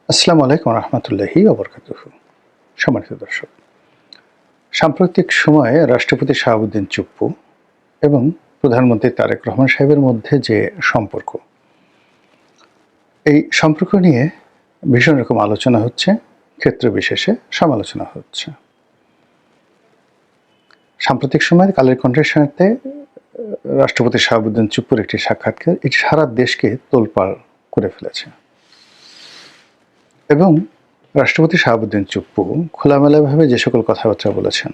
আসসালামু আলাইকুম রহমতুল্লাহি ওবরকাতুহু। সম্মানিত দর্শক, সাম্প্রতিক সময়ে রাষ্ট্রপতি শাহাবুদ্দিন চুপ্পু এবং প্রধানমন্ত্রী তারেক রহমান সাহেবের মধ্যে যে সম্পর্ক, এই সম্পর্ক নিয়ে ভীষণ রকম আলোচনা হচ্ছে, ক্ষেত্র বিশেষে সমালোচনা হচ্ছে। সাম্প্রতিক সময়ে কালের কণ্ঠের সাথে রাষ্ট্রপতি শাহাবুদ্দিন চুপ্পুর একটি সাক্ষাৎকার এটি সারা দেশকে তোলপাড় করে ফেলেছে এবং রাষ্ট্রপতি শাহাবুদ্দিন চুপ্পু খোলামেলাভাবে যে সকল কথাবার্তা বলেছেন,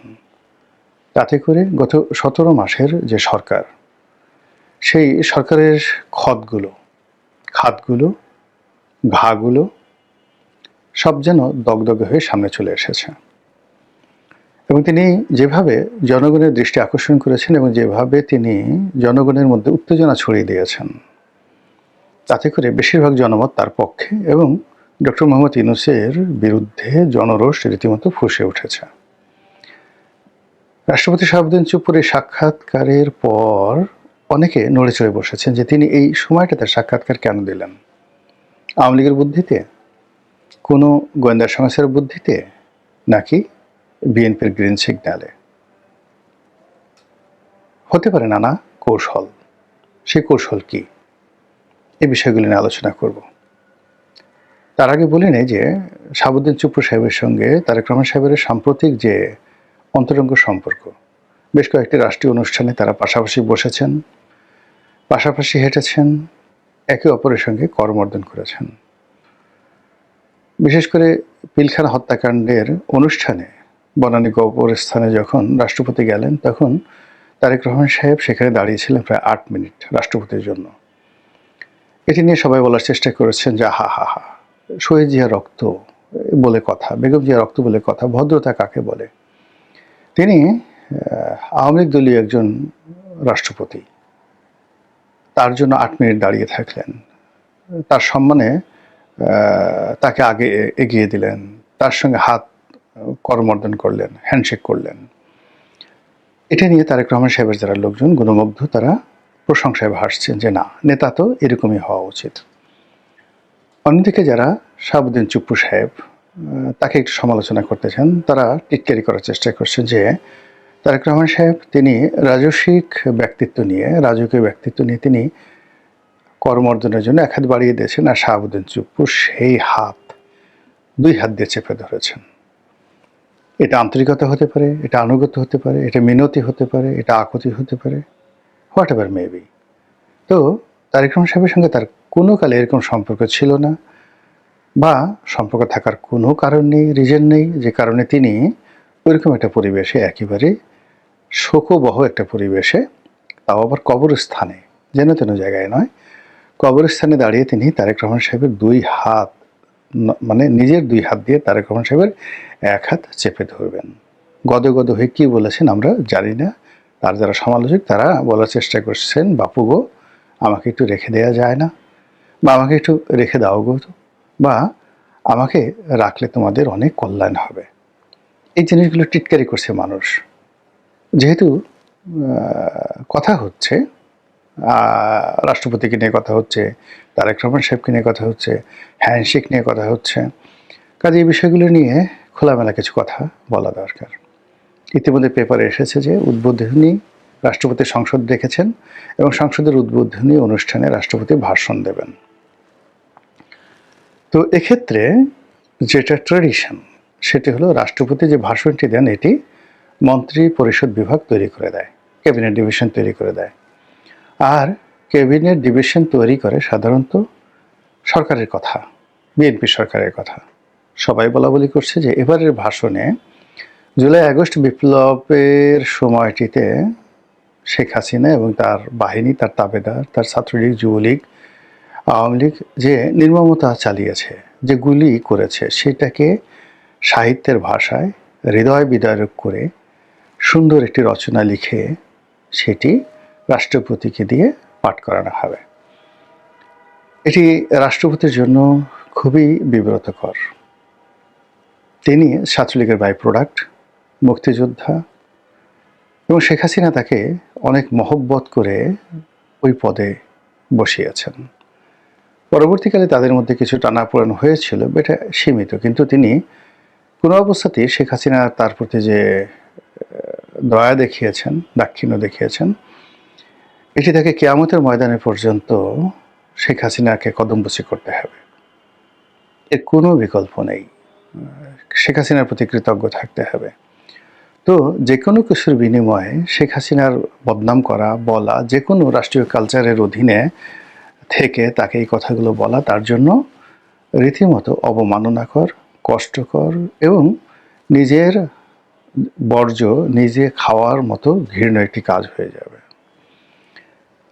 তাতে করে গত ১৭ মাসের যে সরকার, সেই সরকারের খাতগুলো, ঘাগুলো সব যেন দগদগে হয়ে সামনে চলে এসেছে। এবং তিনি যেভাবে জনগণের দৃষ্টি আকর্ষণ করেছেন এবং যেভাবে তিনি জনগণের মধ্যে উত্তেজনা ছড়িয়ে দিয়েছেন, তাতে করে বেশিরভাগ জনমত তার পক্ষে এবং ডক্টর মোহাম্মদ ইউনূসের বিরুদ্ধে জনরোষ রীতিমতো ফুঁসে উঠেছে। রাষ্ট্রপতি শাহাবুদ্দিন চুপ্পুর এই সাক্ষাৎকারের পর অনেকে নড়ে চড়ে বসেছেন যে তিনি এই সময়টাতে সাক্ষাৎকার কেন দিলেন? আওয়ামী লীগের বুদ্ধিতে, কোনো গোয়েন্দা সংস্থার বুদ্ধিতে, নাকি বিএনপির গ্রিন সিগন্যালে? হতে পারে নানা কৌশল। সেই কৌশল কি? এই বিষয়গুলি নিয়ে আলোচনা করব। তার আগে বলে নেই যে শাহাবুদ্দিন চুপ্পু সাহেবের সঙ্গে তারেক রহমান সাহেবের সাম্প্রতিক যে অন্তরঙ্গ সম্পর্ক, বেশ কয়েকটি রাষ্ট্রীয় অনুষ্ঠানে তারা পাশাপাশি বসেছেন, পাশাপাশি হেঁটেছেন, একে অপরের সঙ্গে করমর্দন করেছেন। বিশেষ করে পিলখানা হত্যাকাণ্ডের অনুষ্ঠানে বনানী কবরস্থানে যখন রাষ্ট্রপতি গেলেন, তখন তারেক রহমান সাহেব সেখানে দাঁড়িয়েছিলেন প্রায় ৮ মিনিট রাষ্ট্রপতির জন্য। এটি নিয়ে সবাই বলার চেষ্টা করেছেন যে হা হা হা, শহীদ জিয়া রক্ত বলে কথা, বেগম জিয়া রক্ত বলে কথা, ভদ্রতা কাকে বলে? তিনি আওয়ামী লীগ দলীয় একজন রাষ্ট্রপতি, তার জন্য ৮ মিনিট দাঁড়িয়ে থাকলেন, তার সম্মানে তাকে আগে এগিয়ে দিলেন, তার সঙ্গে হাত করমর্দন করলেন, হ্যান্ডশেক করলেন। এটা নিয়ে তারেক রহমান সাহেবের যারা লোকজন গুণমুগ্ধ, তারা প্রশংসায় ভাসছেন যে না, নেতা তো এরকমই হওয়া উচিত। অন্যদিকে যারা শাহাবুদ্দিন চুপ্পু সাহেব, তাকে একটু সমালোচনা করতেছেন, তারা টিটকারি করার চেষ্টা করছেন যে তারেক রহমান সাহেব তিনি রাজস্বিক ব্যক্তিত্ব নিয়ে, রাজকীয় ব্যক্তিত্ব নিয়ে তিনি করমর্দনের জন্য এক হাত বাড়িয়ে দিয়েছেন, আর শাহাবুদ্দিন চুপ্পু সেই হাত ২ হাত দিয়ে চেপে ধরেছেন। এটা আন্তরিকতা হতে পারে, এটা আনুগত্য হতে পারে, এটা মিনতি হতে পারে, এটা আকুতি হতে পারে, হোয়াট এভার মেবি। তো তারেক রহমান সাহেবের সঙ্গে তার কোনো কালে এরকম সম্পর্ক ছিল না, বা সম্পর্ক থাকার কোনো কারণ নেই, রিজন নেই, যে কারণে তিনি ওইরকম একটা পরিবেশে, একেবারে শোকবহ একটা পরিবেশে, তাও আবার কবরস্থানে, যেন তেন জায়গায় নয়, কবরস্থানে দাঁড়িয়ে তিনি তারেক রহমান সাহেবের ২ হাত, মানে নিজের ২ হাত দিয়ে তারেক রহমান সাহেবের ১ হাত চেপে ধরবেন। গদ হয়ে কী বলেছেন আমরা জানি না। তার যারা সমালোচক, তারা বলার চেষ্টা করছেন, বাপু গো, আমাকে একটু রেখে দেওয়া যায় না, বা আমাকে একটু রেখে দাও গো, বা আমাকে রাখলে তোমাদের অনেক কল্যাণ হবে। এই জিনিসগুলো টিটকারি করছে মানুষ। যেহেতু কথা হচ্ছে, রাষ্ট্রপতিকে নিয়ে কথা হচ্ছে, তারেক রহমান সাহেবকে নিয়ে কথা হচ্ছে, হ্যান্ডশেক নিয়ে কথা হচ্ছে, কাজে এই বিষয়গুলো নিয়ে খোলামেলা কিছু কথা বলা দরকার। ইতিমধ্যে পেপারে এসেছে যে উদ্বোধনী রাষ্ট্রপতি সংসদ দেখেছেন এবং সংসদের উদ্বোধনী অনুষ্ঠানে রাষ্ট্রপতি ভাষণ দেবেন। তো এক্ষেত্রে যেটা ট্র্যাডিশন, সেটি হলো রাষ্ট্রপতি যে ভাষণটি দেন, এটি মন্ত্রী পরিষদ বিভাগ তৈরি করে দেয়, ক্যাবিনেট ডিভিশন তৈরি করে দেয়। আর ক্যাবিনেট ডিভিশন তৈরি করে সাধারণত সরকারের কথা, বিএনপি সরকারের কথা। সবাই বলাবলি করছে যে এবারের ভাষণে জুলাই আগস্ট বিপ্লবের সময়টিতে শেখ হাসিনা এবং তার বাহিনী, তার তাবেদার, তার ছাত্রলীগ, যুবলীগ, আওয়ামী লীগ যে নির্মমতা চালিয়েছে, যে গুলি করেছে, সেটাকে সাহিত্যের ভাষায় হৃদয় বিদারক করে সুন্দর একটি রচনা লিখে সেটি রাষ্ট্রপতিকে দিয়ে পাঠ করানো হবে। এটি রাষ্ট্রপতির জন্য খুবই বিব্রতকর। তিনি ছাত্রলীগের বাই প্রোডাক্ট, মুক্তিযোদ্ধা, এবং শেখ হাসিনা তাকে অনেক মহব্বত করে ওই পদে বসিয়েছেন। পরবর্তীকালে তাদের মধ্যে কিছু টানাপোড়েন হয়েছিল, এটা সীমিত, কিন্তু তিনি কোনো অবস্থাতেই শেখ হাসিনা তার প্রতি যে দয়া দেখিয়েছেন, দাক্ষিণ্য দেখিয়েছেন, এটি তাকে কিয়ামতের ময়দানে পর্যন্ত শেখ হাসিনাকে কদমবুসি করতে হবে। এর কোনো বিকল্প নেই। শেখ হাসিনার প্রতি কৃতজ্ঞ থাকতে হবে। তো যে কোনো কিছুর বিনিময়ে শেখ হাসিনার বদনাম করা, বলা, যে কোনো রাষ্ট্রীয় কালচারের অধীনে থেকে তাকে এই কথাগুলো বলা তার জন্য রীতিমতো অবমাননাকর, কষ্টকর এবং নিজের বর্জ্য নিজে খাওয়ার মতো ঘৃণ্য একটি কাজ হয়ে যাবে।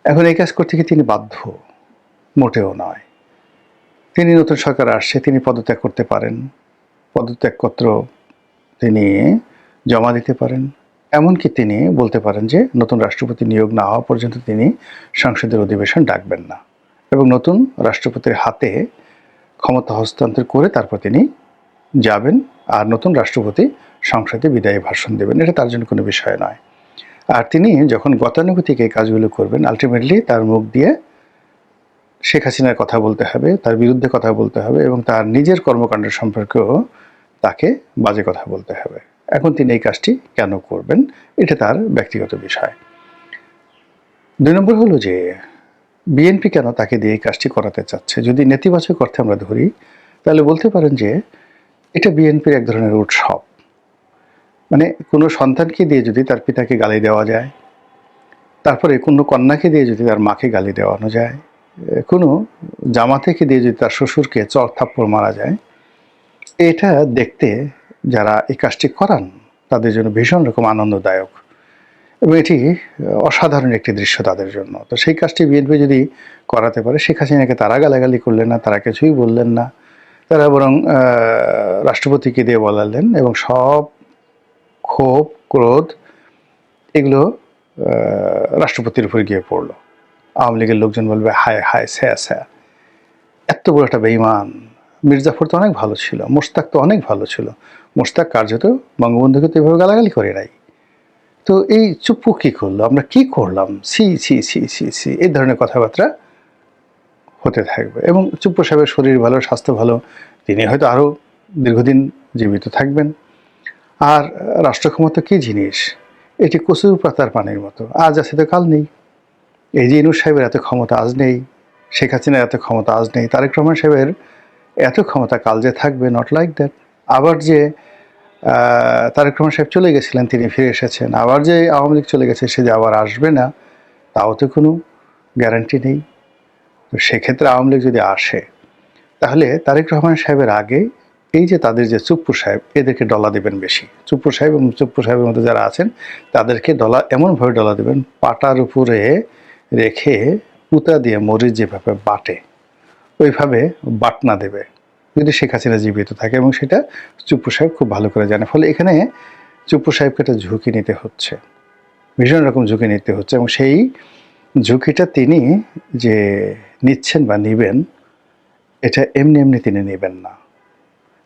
এখন এই কাজ করতে গিয়ে তিনি বাধ্য, মোটেও নয়। তিনি নতুন সরকার আসছে, তিনি পদত্যাগ করতে পারেন, পদত্যাগপত্র তিনি জমা দিতে পারেন, এমনকি তিনি বলতে পারেন যে নতুন রাষ্ট্রপতি নিয়োগ না হওয়া পর্যন্ত তিনি সংসদের অধিবেশন ডাকবেন না এবং নতুন রাষ্ট্রপতির হাতে ক্ষমতা হস্তান্তর করে তারপর তিনি যাবেন আর নতুন রাষ্ট্রপতি সংসদে বিদায়ী ভাষণ দেবেন। এটা তার জন্য কোনো বিষয় নয়। আর তিনি যখন গতানুগতিক এই কাজগুলো করবেন, আলটিমেটলি তার মুখ দিয়ে শেখ হাসিনার কথা বলতে হবে, তার বিরুদ্ধে কথা বলতে হবে এবং তার নিজের কর্মকাণ্ড সম্পর্কেও তাকে বাজে কথা বলতে হবে। এখন তিনি এই কাজটি কেন করবেন, এটা তার ব্যক্তিগত বিষয়। 2 নম্বর হলো যে বিএনপি কেন তাকে দিয়ে এই কাজটি করাতে চাচ্ছে। যদি নেতিবাচক অর্থে আমরা ধরি, তাহলে বলতে পারেন যে এটা বিএনপির এক ধরনের উৎসব। মানে কোনো সন্তানকে দিয়ে যদি তার পিতাকে গালি দেওয়া যায়, তারপরে কোনো কন্যাকে দিয়ে যদি তার মাকে গালি দেওয়ানো যায়, কোনো জামাতাকে দিয়ে যদি তার শ্বশুরকে চর থাপ্পড় মারা যায়, এটা দেখতে যারা এই কাজটি করান তাদের জন্য ভীষণ রকম আনন্দদায়ক এবং এটি অসাধারণ একটি দৃশ্য তাদের জন্য। তো সেই কাজটি বিএনপি যদি করাতে পারে, শেখ হাসিনাকে তারা গালাগালি করলেন না, তারা কিছুই বললেন না, তারা বরং রাষ্ট্রপতিকে দিয়ে বলালেন এবং সব ক্ষোভ, ক্রোধ এগুলো রাষ্ট্রপতির উপর গিয়ে পড়লো। আওয়ামী লীগের লোকজন বলবে হায় হায় স্যা স্যা, এত বড় একটা বেঈমান। মির্জাফর তো অনেক ভালো ছিল, মোশতাক তো অনেক ভালো ছিল, মোশতাক কার্যত বঙ্গবন্ধুকে তো এভাবে গালাগালি করে নাই। তো এই চুপ্পু কী করলো, আমরা কি করলাম, সি সি সি সি সি, এই ধরনের কথাবার্তা হতে থাকবে এবং চুপ্পু সাহেবের শরীর ভালো, স্বাস্থ্য ভালো, তিনি হয়তো আরও দীর্ঘদিন জীবিত থাকবেন। আর রাষ্ট্র ক্ষমতা কী জিনিস, এটি কচুর পাতার পানির মতো, আজ আছে তো কাল নেই। এই যে ইনুস সাহেবের এত ক্ষমতা আজ নেই, শেখ হাসিনার এত ক্ষমতা আজ নেই, তারেক রহমান সাহেবের এত ক্ষমতা কাল যে থাকবে, নট লাইক দ্যাট। আবার যে তারেক রহমান সাহেব চলে গেছিলেন, তিনি ফিরে এসেছেন, আবার যে আওয়ামী লীগ চলে গেছে সে যে আবার আসবে না, তাও তো কোনো গ্যারান্টি নেই। তো সেক্ষেত্রে আওয়ামী লীগ যদি আসে, তাহলে তারেক রহমান সাহেবের আগে এই যে তাদের যে চুপ্পু সাহেব, এদেরকে ডলা দেবেন বেশি। চুপ্পু সাহেব এবং চুপ্পু সাহেবের মধ্যে যারা আছেন তাদেরকে ডলা এমনভাবে ডলা দেবেন, পাটার উপরে রেখে পুতা দিয়ে মরিচ যেভাবে বাটে ওইভাবে বাটনা দেবে যদি শেখ হাসিনা জীবিত থাকে, এবং সেটা চুপ্পু সাহেব খুব ভালো করে জানে। ফলে এখানে চুপ্পু সাহেবকে একটা ঝুঁকি নিতে হচ্ছে, ভীষণ রকম ঝুঁকি নিতে হচ্ছে, এবং সেই ঝুঁকিটা তিনি যে নিচ্ছেন বা নেবেন, এটা এমনি এমনি তিনি নেবেন না।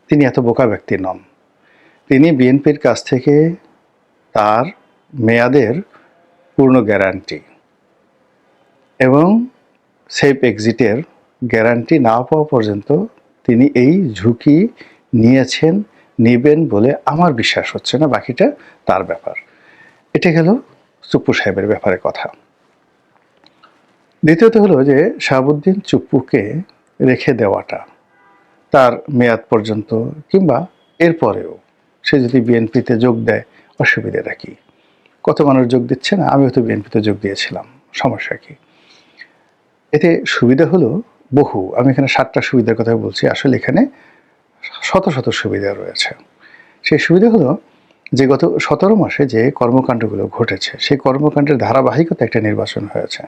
তিনি এত বোকা ব্যক্তি নন। তিনি বিএনপির কাছ থেকে তার মেয়াদের পূর্ণ গ্যারান্টি এবং সেফ এক্সিটের গ্যারান্টি না পাওয়া পর্যন্ত তিনি এই ঝুঁকি নিয়েছেন, নেবেন বলে আমার বিশ্বাস হচ্ছে না। বাকিটা তার ব্যাপার। এটা গেল চুপ্পু সাহেবের ব্যাপারে কথা। দ্বিতীয়ত হলো যে শাহাবুদ্দিন চুপ্পুকে রেখে দেওয়াটা তার মেয়াদ পর্যন্ত কিংবা এরপরেও সে যদি বিএনপিতে যোগ দেয়, অসুবিধাটা কী? কত মানুষ যোগ দিচ্ছে না? আমিও তো বিএনপিতে যোগ দিয়েছিলাম, সমস্যা কী? এতে সুবিধা হলো বহু। আমি এখানে 7টা সুবিধার কথা বলছি, আসলে এখানে শত শত সুবিধা রয়েছে। সেই সুবিধা হলো যে গত 17 মাসে যে কর্মকাণ্ডগুলো ঘটেছে, সেই কর্মকাণ্ডের ধারাবাহিকতা একটা নির্বাচন হয়েছে।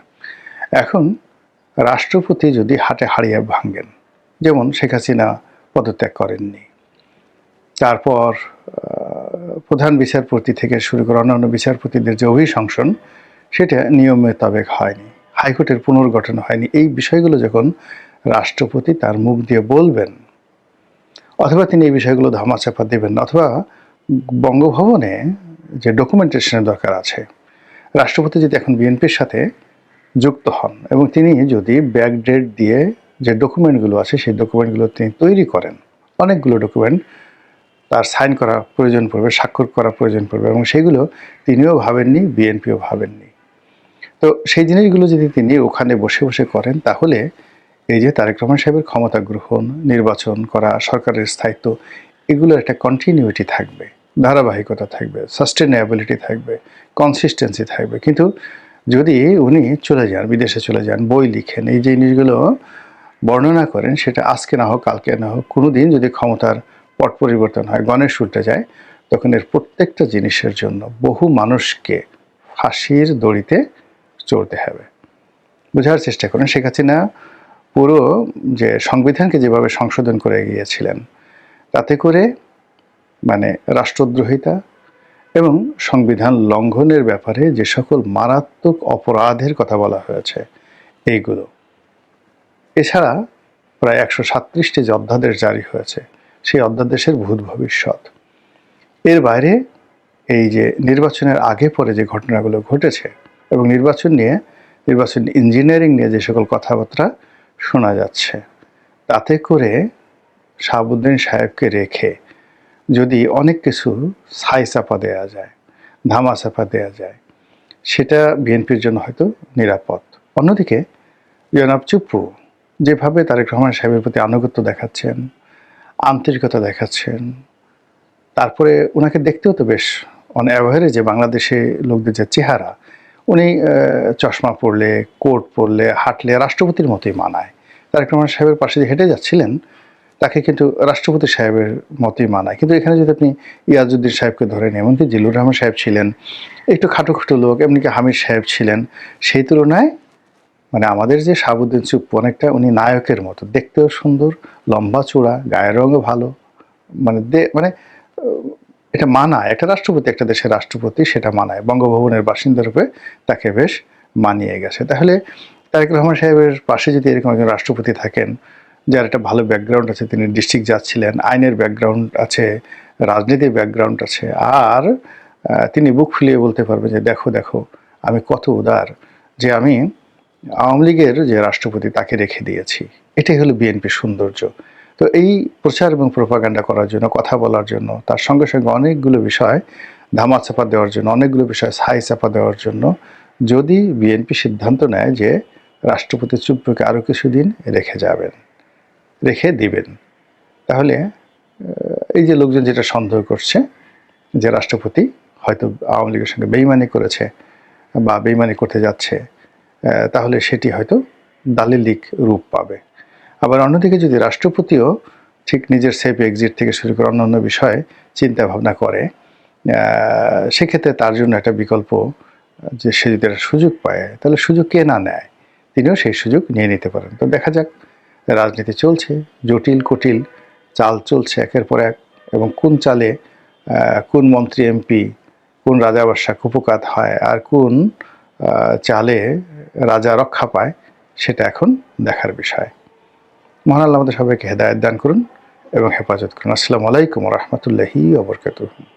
এখন রাষ্ট্রপতি যদি হাটে হাড়িয়ে ভাঙেন, যেমন শেখ হাসিনা পদত্যাগ করেননি, তারপর প্রধান বিচারপতি থেকে শুরু করে অন্যান্য বিচারপতিদের যে অভিশংসন, সেটা নিয়ম মোতাবেক হয়নি, হাইকোর্টের পুনর্গঠন হয়নি, এই বিষয়গুলো যখন রাষ্ট্রপতি তার মুখ দিয়ে বলবেন, অথবা তিনি এই বিষয়গুলো ধামাচাপা দেবেন না, অথবা বঙ্গভবনে যে ডকুমেন্টেশনের দরকার আছে, রাষ্ট্রপতি যদি এখন বিএনপির সাথে যুক্ত হন এবং তিনি যদি ব্যাকডেট দিয়ে যে ডকুমেন্টগুলো আছে সেই ডকুমেন্টগুলো তিনি তৈরি করেন। অনেকগুলো ডকুমেন্ট তার সাইন করা প্রয়োজন পড়বে, স্বাক্ষর করা প্রয়োজন পড়বে, এবং সেগুলো তিনিও ভাবেননি, বিএনপিও ভাবেননি। তো সেই জিনিসগুলো যদি তিনি ওখানে বসে বসে করেন, তাহলে এই যে তারেক রহমান সাহেবের ক্ষমতা গ্রহণ, নির্বাচন করা, সরকারের স্থায়িত্ব, এগুলোর একটা কন্টিনিউটি থাকবে, ধারাবাহিকতা থাকবে, সাস্টেনেবিলিটি থাকবে, কনসিস্টেন্সি থাকবে। কিন্তু যদি উনি চলে যান, বিদেশে চলে যান, বই লিখেন, এই যে জিনিসগুলো বর্ণনা করেন, সেটা আজকে না হোক, কালকে না হোক, কোনো দিন যদি ক্ষমতার পট পরিবর্তন হয়, গণেশ উল্টে যায়, তখন এর প্রত্যেকটা জিনিসের জন্য বহু মানুষকে ফাঁসির দড়িতে চড়তে হবে। বোঝার চেষ্টা করেন, শেখ হাসিনা পুরো যে সংবিধানকে যেভাবে সংশোধন করে গিয়েছিলেন, তাতে করে মানে রাষ্ট্রদ্রোহিতা এবং সংবিধান লঙ্ঘনের ব্যাপারে যে সকল মারাত্মক অপরাধের কথা বলা হয়েছে এইগুলো, এছাড়া প্রায় 137টি যে অধ্যাদেশ জারি হয়েছে, সেই অধ্যাদেশের ভূত ভবিষ্যৎ, এর বাইরে এই যে নির্বাচনের আগে পরে যে ঘটনাগুলো ঘটেছে এবং নির্বাচন ইঞ্জিনিয়ারিং নিয়ে যে সকল কথাবার্তা শোনা যাচ্ছে, তাতে করে শাহাবুদ্দিন সাহেবকে রেখে যদি অনেক কিছু ছাই চাপা দেওয়া যায়, ধামা চাপা দেওয়া যায়, সেটা বিএনপির জন্য হয়তো নিরাপদ। অন্যদিকে জনাব চুপ্পু যেভাবে তারেক রহমান সাহেবের প্রতি আনুগত্য দেখাচ্ছেন, আন্তরিকতা দেখাচ্ছেন, তারপরে ওনাকে দেখতেও তো বেশ অন অ্যাভারেজ যে বাংলাদেশে লোকদের যে চেহারা, উনি চশমা পরলে, কোট পরলে, হাঁটলে রাষ্ট্রপতির মতোই মানায়। তারেক রহমান সাহেবের পাশে যে হেঁটে যাচ্ছিলেন, তাকে কিন্তু রাষ্ট্রপতি সাহেবের মতোই মানায়। কিন্তু এখানে যদি আপনি ইয়াজউদ্দিন সাহেবকে ধরেন, এমনকি জিল্লুর রহমান সাহেব ছিলেন একটু খাটো লোক, এমনকি হামিদ সাহেব ছিলেন, সেই তুলনায় মানে আমাদের যে শাহাবুদ্দিন চুপ্পু, অনেকটা উনি নায়কের মতো, দেখতেও সুন্দর, লম্বা চূড়া, গায়ের রঙও ভালো, মানে এটা মানায়, একটা রাষ্ট্রপতি, একটা দেশের রাষ্ট্রপতি, সেটা মানায়। বঙ্গভবনের বাসিন্দা রূপে তাকে বেশ মানিয়ে গেছে। তাহলে তারেক রহমান সাহেবের পাশে যদি এরকম একজন রাষ্ট্রপতি থাকেন, যার একটা ভালো ব্যাকগ্রাউন্ড আছে, তিনি ডিস্ট্রিক্ট জাজ ছিলেন, আইনের ব্যাকগ্রাউন্ড আছে, রাজনীতির ব্যাকগ্রাউন্ড আছে, আর তিনি বুক ফুলিয়ে বলতে পারবেন যে দেখো আমি কত উদার, যে আমি আওয়ামী লীগের যে রাষ্ট্রপতি তাকে রেখে দিয়েছি। এটাই হলো বিএনপির সৌন্দর্য। তো এই প্রচার এবং প্রোপাগান্ডা করার জন্য, কথা বলার জন্য, তার সঙ্গে সঙ্গে অনেকগুলো বিষয় ধামা চাপা দেওয়ার জন্য, অনেকগুলো বিষয় ছাই চাপা দেওয়ার জন্য যদি বিএনপি সিদ্ধান্ত নেয় যে রাষ্ট্রপতি চুপ্পুকে আরও কিছুদিন রেখে দিবেন, তাহলে এই যে লোকজন যেটা সন্দেহ করছে যে রাষ্ট্রপতি হয়তো আওয়ামী লীগের সঙ্গে বেইমানি করেছে বা বেইমানি করতে যাচ্ছে, তাহলে সেটি হয়তো দালিলিক রূপ পাবে। আবার অন্যদিকে যদি রাষ্ট্রপতিও ঠিক নিজের সেফ এক্সিট থেকে শুরু করে অন্যান্য বিষয়ে চিন্তা ভাবনা করে, সেক্ষেত্রে তার জন্য একটা বিকল্প, যে সে যদি একটা সুযোগ পায়, তাহলে সুযোগ কে না নেয়, তিনিও সেই সুযোগ নিয়ে নিতে পারেন। তো দেখা যাক, রাজনীতি চলছে, জটিল কুটিল চাল চলছে একের পর এক, এবং কোন চালে কোন মন্ত্রী এমপি, কোন রাজা বাদশা কুপকাত হয়, আর কোন চালে রাজা রক্ষা পায়, সেটা এখন দেখার বিষয়। মহান আল্লাহ আমাদের সবাইকে হেদায়েত দান করুন এবং হেফাজত করুন। আসসালামু আলাইকুম ওয়া রাহমাতুল্লাহি ওয়া বারাকাতুহু।